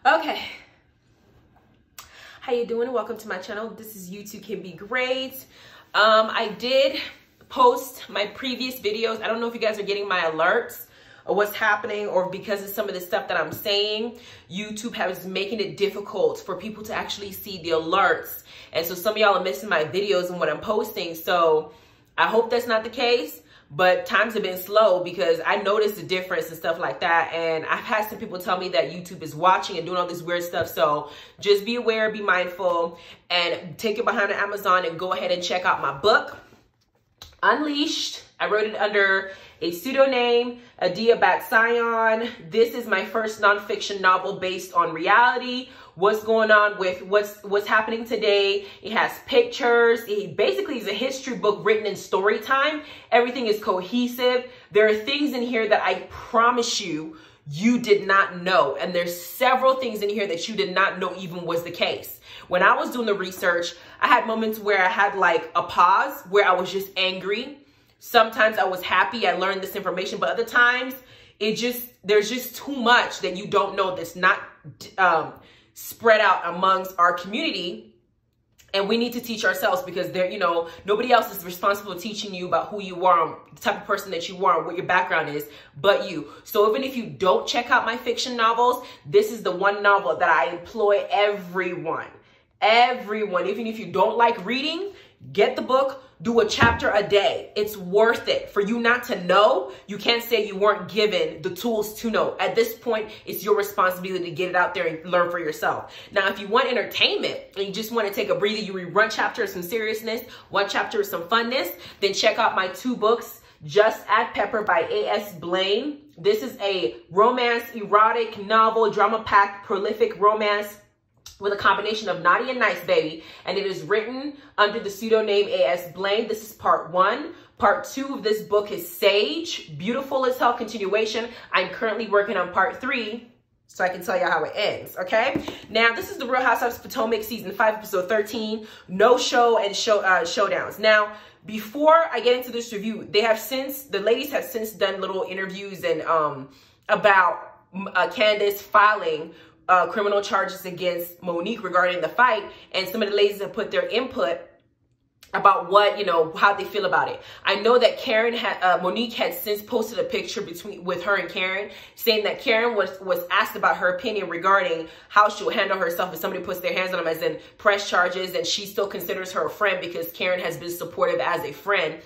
Okay, how you doing? Welcome to my channel. This is You Too Can Be Great. I did post my previous videos. I don't know if you guys are getting my alerts or what's happening, or because of some of the stuff that I'm saying, YouTube has making it difficult for people to actually see the alerts, and so some of y'all are missing my videos and what I'm posting. So I hope that's not the case. But times have been slow because I noticed the difference and stuff like that. And I've had some people tell me that YouTube is watching and doing all this weird stuff. So just be aware, be mindful, and take it behind the Amazon and go ahead and check out my book, Unleashed. I wrote it under a pseudonym, Adiya Bat-Tziyon. This is my first nonfiction novel based on reality. What's going on with what's happening today. It has pictures. It basically is a history book written in story time. Everything is cohesive. There are things in here that I promise you did not know. And there's several things in here that you did not know even was the case. When I was doing the research, I had moments where I had like a pause, where I was just angry. Sometimes I was happy I learned this information, but other times there's just too much that you don't know that's not spread out amongst our community. And we need to teach ourselves, because nobody else is responsible for teaching you about who you are, the type of person that you are, what your background is, but you. So even if you don't check out my fiction novels, this is the one novel that I employ everyone, even if you don't like reading, get the book, do a chapter a day. It's worth it. For you not to know, you can't say you weren't given the tools to know. At this point, it's your responsibility to get it out there and learn for yourself. Now, if you want entertainment and you just want to take a breather, you read one chapter of some seriousness, one chapter of some funness, then check out my two books, Just Add Pepper by A.S. Blaine. This is a romance, erotic novel, drama-packed, prolific romance with a combination of naughty and nice, baby. And it is written under the pseudonym A.S. Blaine. This is part 1. Part 2 of this book is Sage. Beautiful as hell continuation. I'm currently working on part 3, so I can tell you how it ends, okay? Now, this is the Real Housewives of Potomac, season 5, episode 13. No show and showdowns. Now, before I get into this review, the ladies have since done little interviews and about Candace filing criminal charges against Monique regarding the fight, and some of the ladies have put their input about how they feel about it. I know that Monique had since posted a picture with her and Karen, saying that Karen was asked about her opinion regarding how she will handle herself if somebody puts their hands on them, as in press charges, and she still considers her a friend because Karen has been supportive as a friend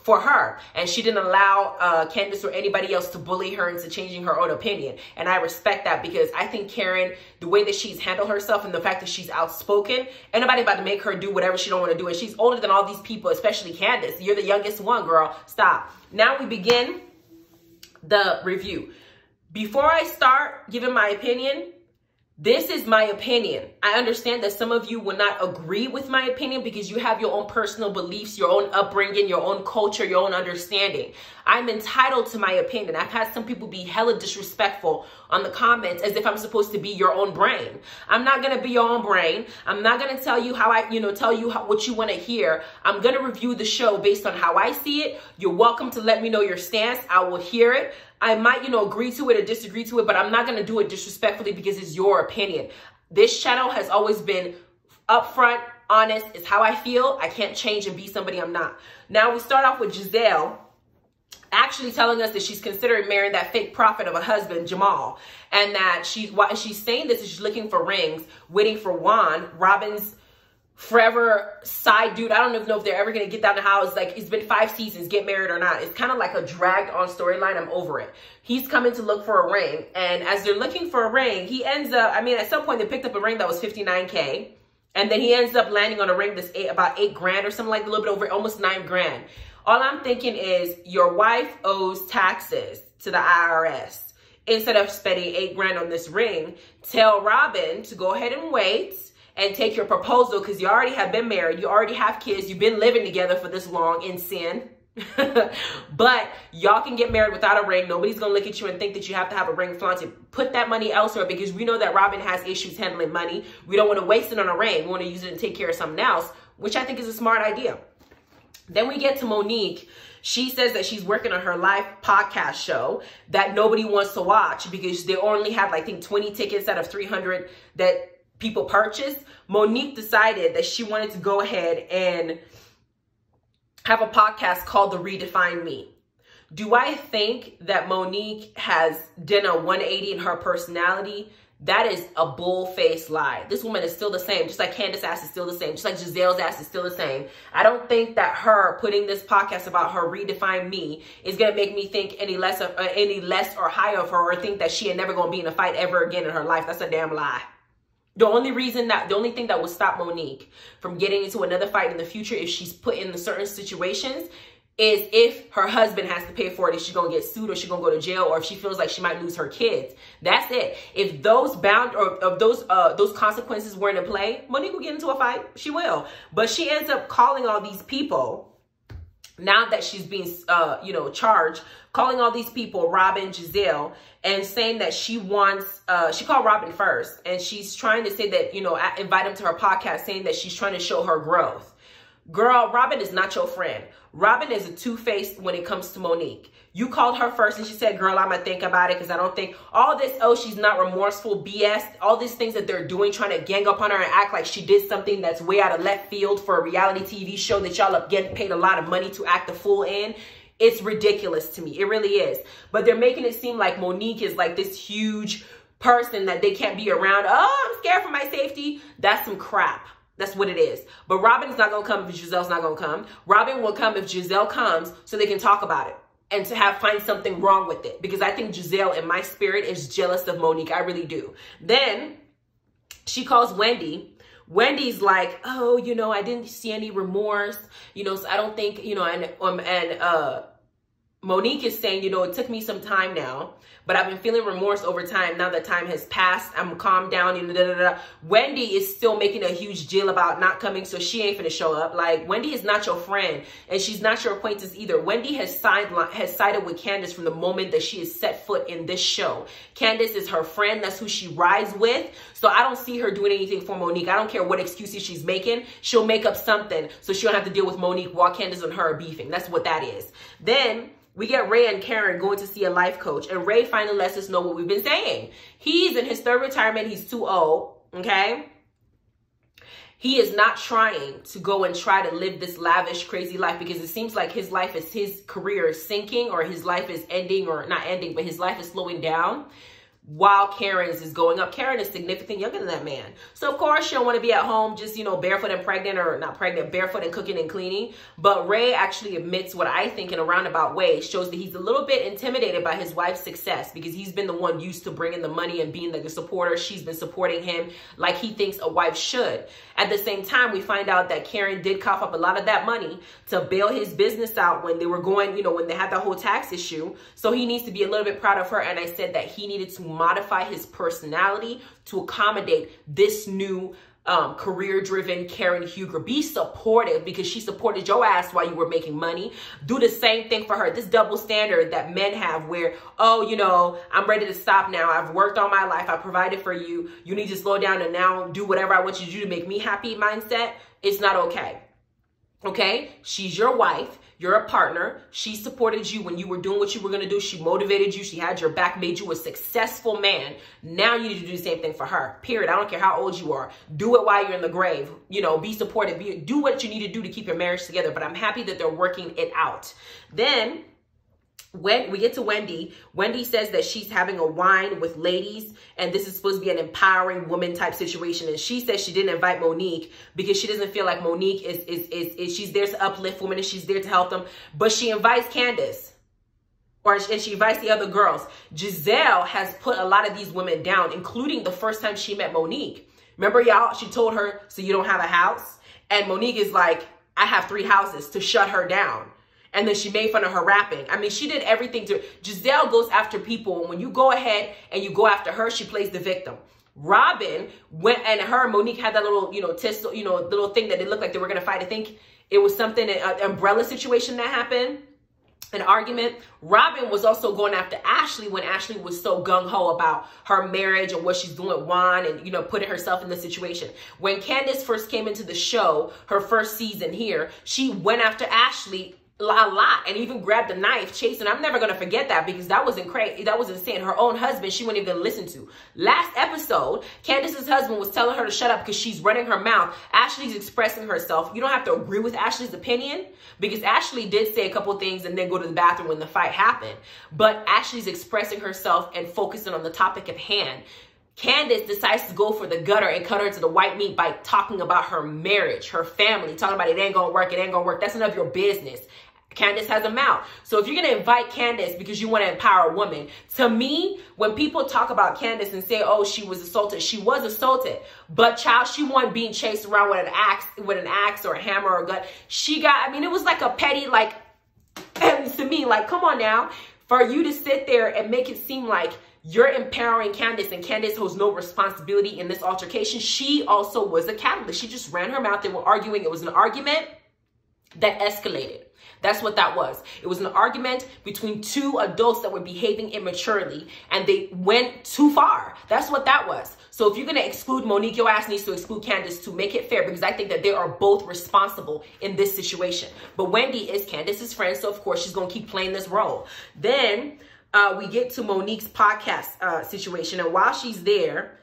for her, and she didn't allow Candace or anybody else to bully her into changing her own opinion. And I respect that, because I think Karen, the way that she's handled herself and the fact that she's outspoken, ain't nobody about to make her do whatever she don't want to do. And she's older than all these people, especially Candace. You're the youngest one, girl. Stop. Now we begin the review. Before I start giving my opinion, this is my opinion. I understand that some of you will not agree with my opinion because you have your own personal beliefs, your own upbringing, your own culture, your own understanding. I'm entitled to my opinion. I've had some people be hella disrespectful on the comments as if I'm supposed to be your own brain. I'm not going to be your own brain. I'm not going to tell you what you want to hear. I'm going to review the show based on how I see it. You're welcome to let me know your stance. I will hear it. I might, agree to it or disagree to it, but I'm not going to do it disrespectfully because it's your opinion. This channel has always been upfront, honest. It's how I feel. I can't change and be somebody I'm not. Now we start off with Giselle actually telling us that she's considering marrying that fake prophet of a husband, Jamal, and that she's saying this is she's looking for rings, waiting for Juan, Robin's forever side dude. I don't even know if they're ever going to get down the house. Like, it's been 5 seasons, get married or not. It's kind of like a dragged on storyline. I'm over it. He's coming to look for a ring. And as they're looking for a ring, he ends up, at some point they picked up a ring that was $59K. And then he ends up landing on a ring that's about $8 grand or something, like a little bit over, almost $9 grand. All I'm thinking is your wife owes taxes to the IRS. Instead of spending $8 grand on this ring, tell Robin to go ahead and wait and take your proposal, because you already have been married. You already have kids. You've been living together for this long in sin. But y'all can get married without a ring. Nobody's going to look at you and think that you have to have a ring flaunted. Put that money elsewhere, because we know that Robin has issues handling money. We don't want to waste it on a ring. We want to use it and take care of something else, which I think is a smart idea. Then we get to Monique. She says that she's working on her live podcast show that nobody wants to watch because they only have, I think, 20 tickets out of 300 that people purchased. Monique decided that she wanted to go ahead and have a podcast called The Redefine Me. Do I think that Monique has done a 180 in her personality? That is a bull-faced lie. This woman is still the same, just like Candace's ass is still the same, just like Giselle's ass is still the same. I don't think that her putting this podcast about her redefine me is gonna make me think any less or higher of her, or think that she ain't never gonna be in a fight ever again in her life. That's a damn lie. The only thing that will stop Monique from getting into another fight in the future if she's put in certain situations is if her husband has to pay for it, if she's gonna get sued or she's gonna go to jail, or if she feels like she might lose her kids. That's it. If those those consequences weren't in play, Monique will get into a fight. She will. But she ends up calling all these people, now that she's being charged, calling all these people, Robin, Giselle, and saying that she wants, she called Robin first, and she's trying to say that, invite him to her podcast, saying that she's trying to show her growth. Girl, Robin is not your friend. Robin is a two-faced when it comes to Monique. You called her first and she said, girl, I'm going to think about it because I don't think all this, oh, she's not remorseful, BS, all these things that they're doing, trying to gang up on her and act like she did something that's way out of left field for a reality TV show that y'all are getting paid a lot of money to act the fool in. It's ridiculous to me. It really is. But they're making it seem like Monique is like this huge person that they can't be around. Oh, I'm scared for my safety. That's some crap. That's what it is. But Robin's not going to come if Giselle's not going to come. Robin will come if Giselle comes so they can talk about it and to find something wrong with it. Because I think Giselle, in my spirit, is jealous of Monique. I really do. Then she calls Wendy. Wendy's like, oh, I didn't see any remorse. So I don't think, Monique is saying, it took me some time now, but I've been feeling remorse over time. Now that time has passed, I'm calmed down. Wendy is still making a huge deal about not coming, so she ain't finna show up. Like, Wendy is not your friend, and she's not your acquaintance either. Wendy has sided with Candace from the moment that she has set foot in this show. Candace is her friend. That's who she rides with. So I don't see her doing anything for Monique. I don't care what excuses she's making. She'll make up something so she don't have to deal with Monique while Candace and her are beefing. That's what that is. Then we get Ray and Karen going to see a life coach. And Ray finally lets us know what we've been saying. He's in his third retirement. He's too old, okay? He is not trying to go and try to live this lavish, crazy life because it seems like his career is sinking, or his life is ending, or not ending, but his life is slowing down while Karen's is going up. Karen is significantly younger than that man. So, of course, she don't want to be at home just, barefoot and pregnant, or not pregnant, barefoot and cooking and cleaning. But Ray actually admits what I think in a roundabout way shows that he's a little bit intimidated by his wife's success because he's been the one used to bringing the money and being the supporter. She's been supporting him like he thinks a wife should. At the same time, we find out that Karen did cough up a lot of that money to bail his business out when they were going, when they had the whole tax issue. So he needs to be a little bit proud of her. And I said that he needed to modify his personality to accommodate this new career-driven Karen Huger. Be supportive because she supported your ass while you were making money. Do the same thing for her. This double standard that men have where, oh, I'm ready to stop now. I've worked all my life. I provided for you. You need to slow down and now do whatever I want you to do to make me happy mindset. It's not okay. Okay? She's your wife. You're a partner. She supported you when you were doing what you were going to do. She motivated you. She had your back, made you a successful man. Now you need to do the same thing for her. Period. I don't care how old you are. Do it while you're in the grave. Be supportive. Do what you need to do to keep your marriage together. But I'm happy that they're working it out. Then when we get to Wendy, Wendy says that she's having a wine with ladies, and this is supposed to be an empowering woman type situation. And she says she didn't invite Monique because she doesn't feel like Monique is she's there to uplift women and she's there to help them. But she invites Candace, and she invites the other girls. Giselle has put a lot of these women down, including the first time she met Monique. Remember, y'all, she told her, so you don't have a house? And Monique is like, I have 3 houses, to shut her down. And then she made fun of her rapping. I mean, she did everything to... Giselle goes after people. And when you go ahead and you go after her, she plays the victim. Robin went, and her and Monique had that little, little thing that it looked like they were going to fight. I think it was something, an umbrella situation that happened. an argument. Robin was also going after Ashley when Ashley was so gung-ho about her marriage and what she's doing with Juan and, you know, putting herself in the situation. When Candace first came into the show, her first season here, she went after Ashley a lot and even grabbed a knife chasing. I'm never going to forget that because that was crazy. That was insane. Her own husband, she wouldn't even listen to. Last episode, Candace's husband was telling her to shut up because she's running her mouth. Ashley's expressing herself. You don't have to agree with Ashley's opinion because Ashley did say a couple things and then go to the bathroom when the fight happened. But Ashley's expressing herself and focusing on the topic at hand. Candace decides to go for the gutter and cut her to the white meat by talking about her marriage, her family, talking about it ain't gonna work, it ain't gonna work. That's none of your business. Candace has a mouth. So if you're going to invite Candace because you want to empower a woman, to me, when people talk about Candace and say, oh, she was assaulted, she was assaulted. But child, she wasn't being chased around with an axe or a hammer or a gun. She got, I mean, it was like a petty, like, to me, like, come on now, for you to sit there and make it seem like you're empowering Candace and Candace holds no responsibility in this altercation. She also was a catalyst. She just ran her mouth. They were arguing. It was an argument that escalated. That's what that was. It was an argument between two adults that were behaving immaturely and they went too far. That's what that was. So if you're going to exclude Monique, your ass needs to exclude Candace to make it fair because I think that they are both responsible in this situation. But Wendy is Candace's friend, so of course she's going to keep playing this role. Then we get to Monique's podcast situation, and while she's there,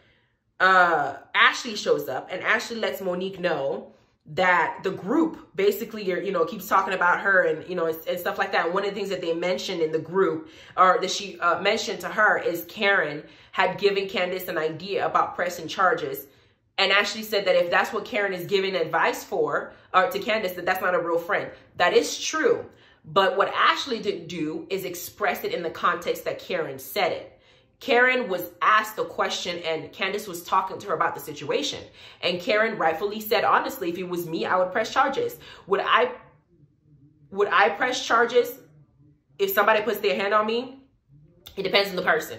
Ashley shows up and Ashley lets Monique know that the group basically, you know, keeps talking about her and, you know, and stuff like that. And one of the things that they mentioned in the group, or that she mentioned to her, is Karen had given Candace an idea about pressing charges. And Ashley said that if that's what Karen is giving advice for, or to Candace, that that's not a real friend. That is true. But what Ashley didn't do is express it in the context that Karen said it. Karen was asked a question and Candace was talking to her about the situation. And Karen rightfully said, honestly, if it was me, I would press charges. Would I press charges if somebody puts their hand on me? It depends on the person.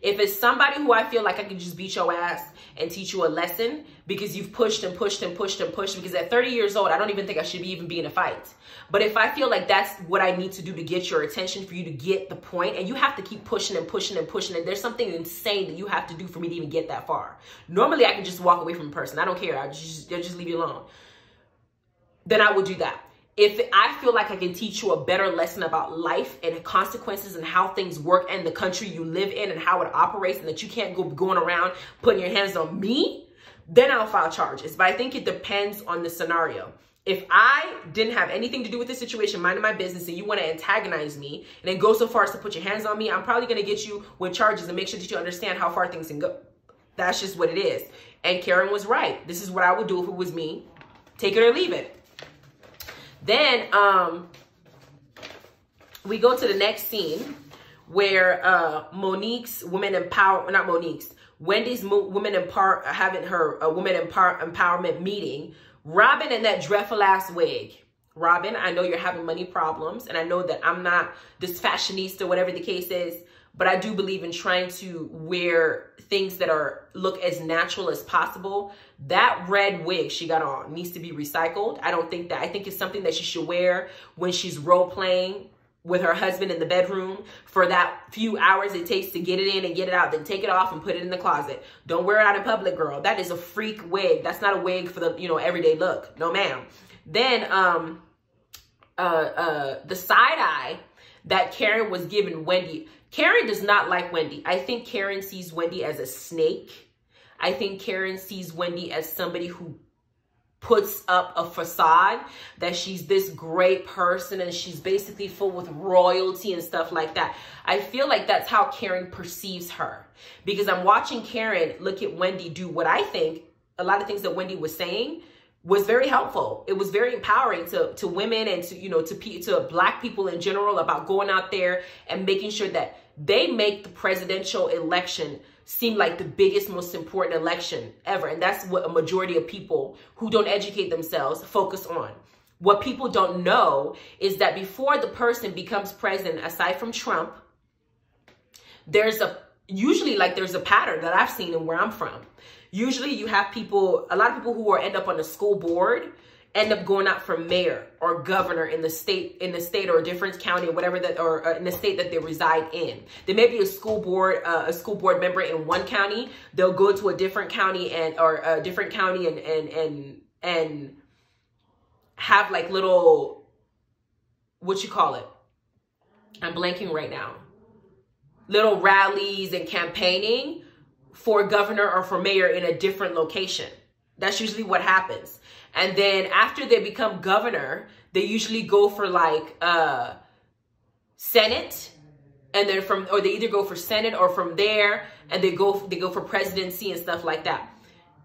If it's somebody who I feel like I can just beat your ass and teach you a lesson because you've pushed and pushed and pushed and pushed, because at 30 years old, I don't even think I should even be in a fight. But if I feel like that's what I need to do to get your attention, for you to get the point, and you have to keep pushing and pushing and pushing, and there's something insane that you have to do for me to even get that far. Normally, I can just walk away from a person. I don't care. I'll just leave you alone. Then I would do that. If I feel like I can teach you a better lesson about life and consequences and how things work and the country you live in and how it operates, and that you can't go going around putting your hands on me, then I'll file charges. But I think it depends on the scenario. If I didn't have anything to do with the situation, minding my business, and you want to antagonize me and then go so far as to put your hands on me, I'm probably going to get you with charges and make sure that you understand how far things can go. That's just what it is. And Karen was right. This is what I would do if it was me. Take it or leave it. Then we go to the next scene where Monique's Wendy's women having her women empowerment meeting. Robin in that dreadful ass wig. Robin, I know you're having money problems, and I know that I'm not this fashionista, whatever the case is, but I do believe in trying to wear things that look as natural as possible. That red wig she got on needs to be recycled. I don't think that. I think it's something that she should wear when she's role playing with her husband in the bedroom for that few hours it takes to get it in and get it out, then take it off and put it in the closet. Don't wear it out in public, girl. That is a freak wig. That's not a wig for the, you know, everyday look. No, ma'am. Then the side eye that Karen was giving Wendy. Karen does not like Wendy. I think Karen sees Wendy as a snake. I think Karen sees Wendy as somebody who puts up a facade that she's this great person and she's basically full with royalty and stuff like that. I feel like that's how Karen perceives her, because I'm watching Karen look at Wendy do what I think a lot of things that Wendy was saying was very helpful. It was very empowering to women and to, you know, to Black people in general, about going out there and making sure that they make the presidential election seem like the biggest, most important election ever. And that's what a majority of people who don't educate themselves focus on. What people don't know is that before the person becomes president, aside from Trump, there's usually there's a pattern that I've seen in where I'm from. Usually you have people, a lot of people who end up on the school board end up going out for mayor or governor in the state or a different county or whatever that, or in the state that they reside in. There may be a school board member in one county. They'll go to a different county and have like little, what you call it? I'm blanking right now. Little rallies and campaigning for governor or for mayor in a different location. That's usually what happens. And then after they become governor, they usually go for like Senate, and then they either go for Senate or from there, and they go for presidency and stuff like that.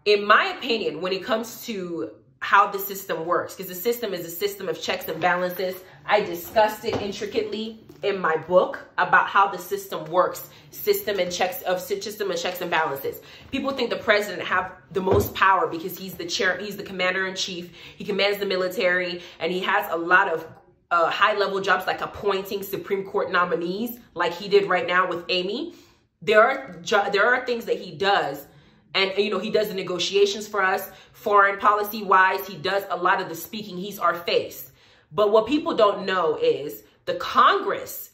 In my opinion, when it comes to how the system works, because the system is a system of checks and balances, I discussed it intricately in my book about how the system works, system and checks and balances. People think the president have the most power because he's the chair, he's the commander in chief, he commands the military, and he has a lot of high level jobs like appointing Supreme Court nominees, like he did right now with Amy. There are things that he does. And, you know, he does the negotiations for us, foreign policy wise. He does a lot of the speaking. He's our face. But what people don't know is the Congress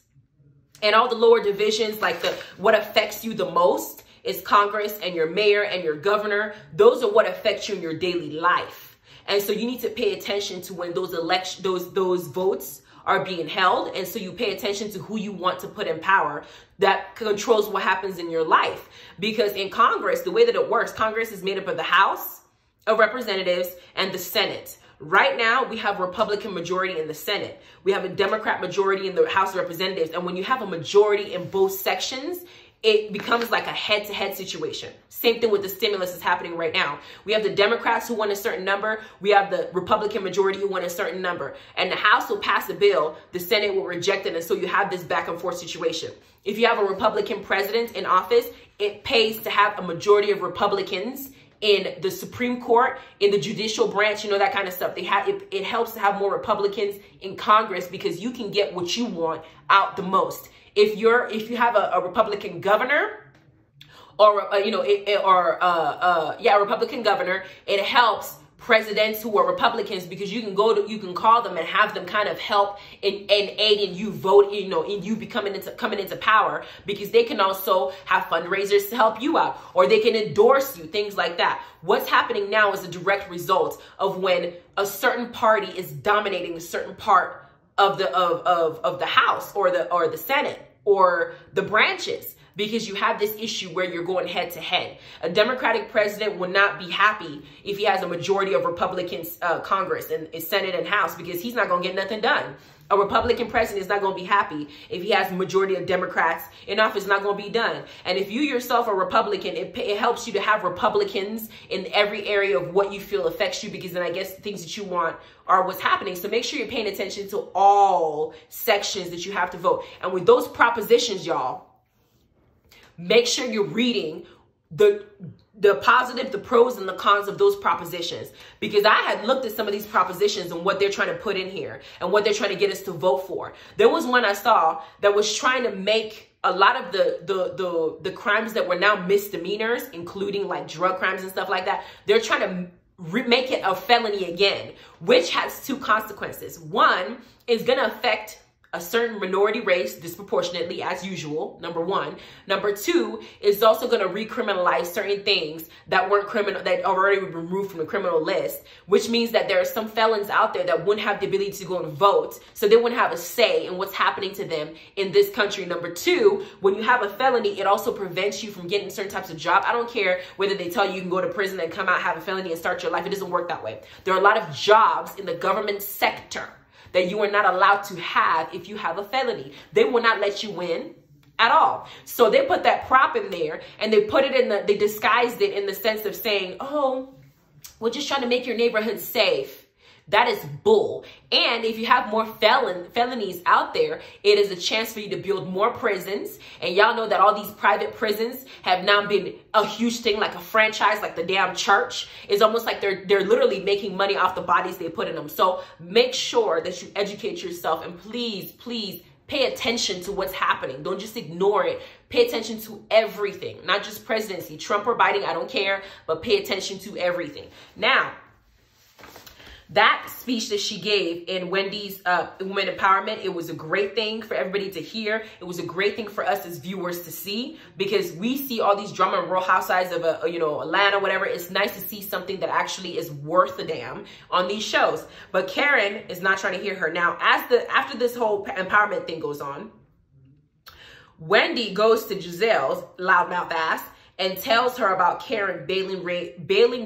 and all the lower divisions, like what affects you the most is Congress and your mayor and your governor. Those are what affect you in your daily life. And so you need to pay attention to when those votes are being held. And so you pay attention to who you want to put in power that controls what happens in your life. Because in Congress, the way that it works, Congress is made up of the House of Representatives and the Senate. Right now, we have a Republican majority in the Senate. We have a Democrat majority in the House of Representatives. And when you have a majority in both sections, it becomes like a head-to-head situation. Same thing with the stimulus is happening right now. We have the Democrats who want a certain number. We have the Republican majority who want a certain number. And the House will pass a bill. The Senate will reject it. And so you have this back and forth situation. If you have a Republican president in office, it pays to have a majority of Republicans in the Supreme Court, in the judicial branch, you know, that kind of stuff. It helps to have more Republicans in Congress because you can get what you want out the most. If you have a Republican governor or a Republican governor, it helps presidents who are Republicans because you can call them and have them kind of help and aid in you vote, in you coming into power, because they can also have fundraisers to help you out, or they can endorse you, things like that. What's happening now is a direct result of when a certain party is dominating a certain part of the House or the Senate or the branches, because you have this issue where you're going head to head. A Democratic president would not be happy if he has a majority of Republicans, Congress and Senate and House, because he's not going to get nothing done. A Republican president is not going to be happy if he has a majority of Democrats in office. Not going to be done. And if you yourself are Republican, it helps you to have Republicans in every area of what you feel affects you, because then I guess things that you want are what's happening. So make sure you're paying attention to all sections that you have to vote. And with those propositions, y'all, make sure you're reading the positive, the pros and the cons of those propositions, because I had looked at some of these propositions and what they're trying to put in here and what they're trying to get us to vote for. There was one I saw that was trying to make a lot of the crimes that were now misdemeanors, including like drug crimes and stuff like that. They're trying to make it a felony again, which has two consequences. One is going to affect a certain minority race disproportionately, as usual, number one. Number two is also going to recriminalize certain things that weren't criminal, that already were removed from the criminal list, which means that there are some felons out there that wouldn't have the ability to go and vote, so they wouldn't have a say in what's happening to them in this country. Number two, when you have a felony, it also prevents you from getting certain types of job. I don't care whether they tell you can go to prison and come out, have a felony and start your life. It doesn't work that way. There are a lot of jobs in the government sector that you are not allowed to have if you have a felony. They will not let you in at all. So they put that prop in there, and they put it in they disguised it in the sense of saying, oh, we're just trying to make your neighborhood safe. That is bull. And if you have more felonies out there, it is a chance for you to build more prisons. And y'all know that all these private prisons have now been a huge thing, like a franchise, like the damn church. It's almost like they're literally making money off the bodies they put in them. So make sure that you educate yourself, and please, please pay attention to what's happening. Don't just ignore it. Pay attention to everything, not just presidency, Trump or Biden, I don't care, but pay attention to everything. Now, That speech that she gave in Wendy's Women Empowerment, it was a great thing for everybody to hear. It was a great thing for us as viewers to see, because we see all these drama and Real Housewives of Atlanta, whatever. It's nice to see something that actually is worth a damn on these shows. But Karen is not trying to hear her. Now, after this whole empowerment thing goes on, Wendy goes to Giselle's loudmouth ass and tells her about Karen bailing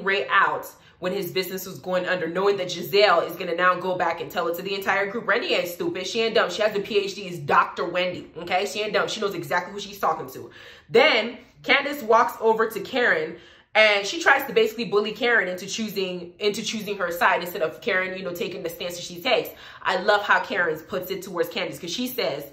Ray out when his business was going under, knowing that Giselle is going to now go back and tell it to the entire group. Wendy ain't stupid. She ain't dumb. She has a PhD. It's Dr. Wendy, okay? She ain't dumb. She knows exactly who she's talking to. Then Candace walks over to Karen, and she tries to basically bully Karen into choosing her side instead of Karen, taking the stance that she takes. I love how Karen puts it towards Candace, because she says,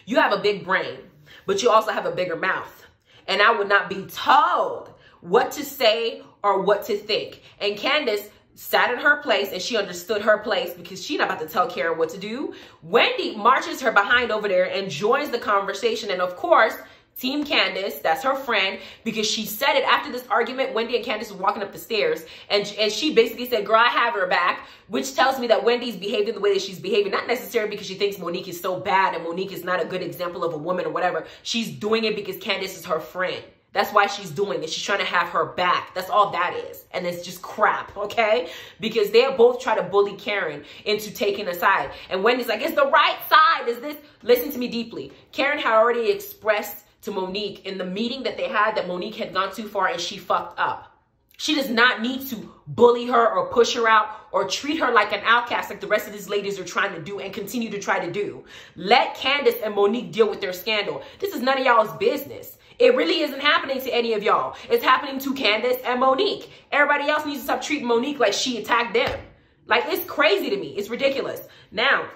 you have a big brain, but you also have a bigger mouth. And I would not be told what to say or what to think. And Candace sat in her place, and she understood her place, because she's not about to tell Karen what to do. Wendy marches her behind over there and joins the conversation. And of course, Team Candace, that's her friend, because she said it after this argument. Wendy and Candace were walking up the stairs, and she basically said, girl, I have her back, which tells me that Wendy's behaving the way that she's behaving, not necessarily because she thinks Monique is so bad and Monique is not a good example of a woman or whatever. She's doing it because Candace is her friend. That's why she's doing it. She's trying to have her back. That's all that is. And it's just crap, okay? Because they both try to bully Karen into taking a side. And Wendy's like, it's the right side. Is this? Listen to me deeply. Karen had already expressed to Monique in the meeting that they had that Monique had gone too far and she fucked up. She does not need to bully her or push her out or treat her like an outcast like the rest of these ladies are trying to do and continue to try to do. Let Candace and Monique deal with their scandal. This is none of y'all's business. It really isn't happening to any of y'all. It's happening to Candace and Monique. Everybody else needs to stop treating Monique like she attacked them. Like, it's crazy to me. It's ridiculous. Now,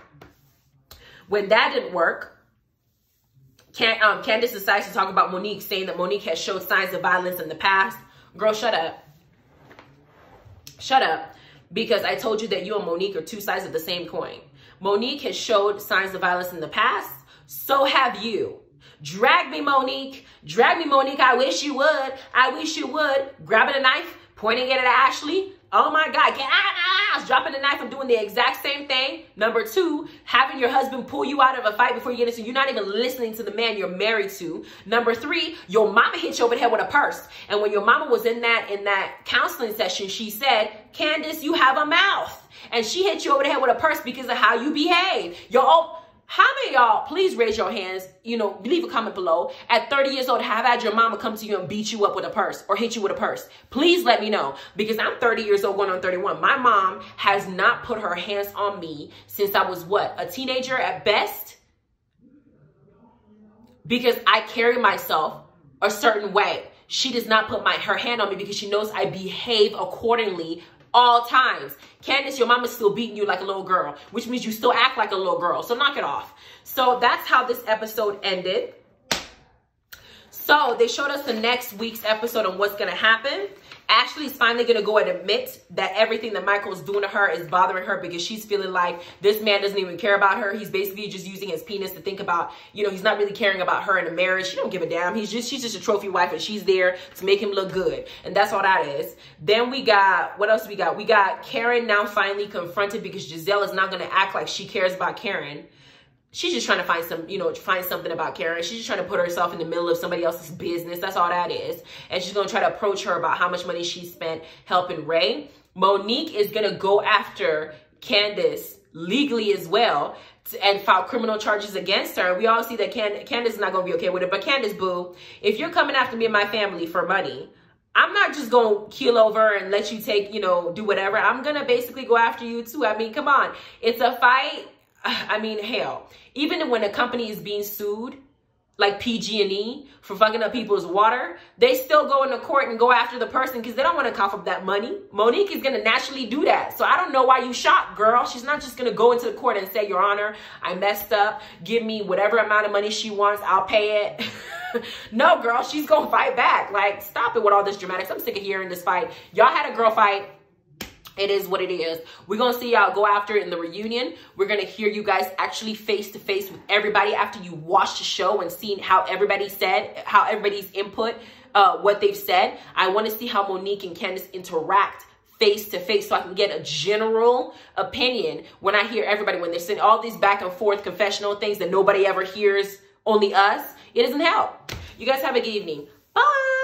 when that didn't work, Candace decides to talk about Monique, saying that Monique has showed signs of violence in the past. Girl, shut up. Shut up. Because I told you that you and Monique are two sides of the same coin. Monique has showed signs of violence in the past. So have you. Drag me, Monique. Drag me, Monique. I wish you would. I wish you would. Grabbing a knife, pointing it at Ashley. Oh my God. Dropping the knife and doing the exact same thing. Number two, having your husband pull you out of a fight before you get into. You're not even listening to the man you're married to. Number three, your mama hit you over the head with a purse. And when your mama was in that counseling session, she said, Candace, you have a mouth. And she hit you over the head with a purse because of how you behave. How many of y'all, please raise your hands, leave a comment below. At 30 years old, have had your mama come to you and beat you up with a purse or hit you with a purse? Please let me know, because I'm 30 years old going on 31. My mom has not put her hands on me since I was a teenager at best, because I carry myself a certain way. She does not put her hand on me because she knows I behave accordingly all times. Candace, your mama's still beating you like a little girl, which means you still act like a little girl. So knock it off. So that's how this episode ended. So they showed us the next week's episode on what's going to happen. Ashley's finally going to go and admit that everything that Michael's doing to her is bothering her, because she's feeling like this man doesn't even care about her. He's basically just using his penis to think about, he's not really caring about her in a marriage. She don't give a damn. She's just a trophy wife, and she's there to make him look good. And that's all that is. Then we got, what else we got? We got Karen now finally confronted, because Giselle is not going to act like she cares about Karen. She's just trying to find something about Karen. She's just trying to put herself in the middle of somebody else's business. That's all that is. And she's going to try to approach her about how much money she spent helping Ray. Monique is going to go after Candace legally as well and file criminal charges against her. We all see that Candace is not going to be okay with it. But Candace, boo, if you're coming after me and my family for money, I'm not just going to keel over and let you take, do whatever. I'm going to basically go after you too. I mean, come on. It's a fight. I mean, hell, even when a company is being sued, like PG&E, for fucking up people's water, they still go into court and go after the person because they don't want to cough up that money. Monique is going to naturally do that. So I don't know why you shocked, girl. She's not just going to go into the court and say, Your Honor, I messed up. Give me whatever amount of money she wants. I'll pay it. No, girl, she's going to fight back. Like, stop it with all this dramatics. I'm sick of hearing this fight. Y'all had a girl fight. It is what it is. We're going to see y'all go after it in the reunion. We're going to hear you guys actually face to face with everybody after you watch the show and seen how everybody said, how everybody's input, what they've said. I want to see how Monique and Candace interact face to face so I can get a general opinion when I hear everybody, when they're saying all these back and forth confessional things that nobody ever hears, only us. It doesn't help. You guys have a good evening. Bye.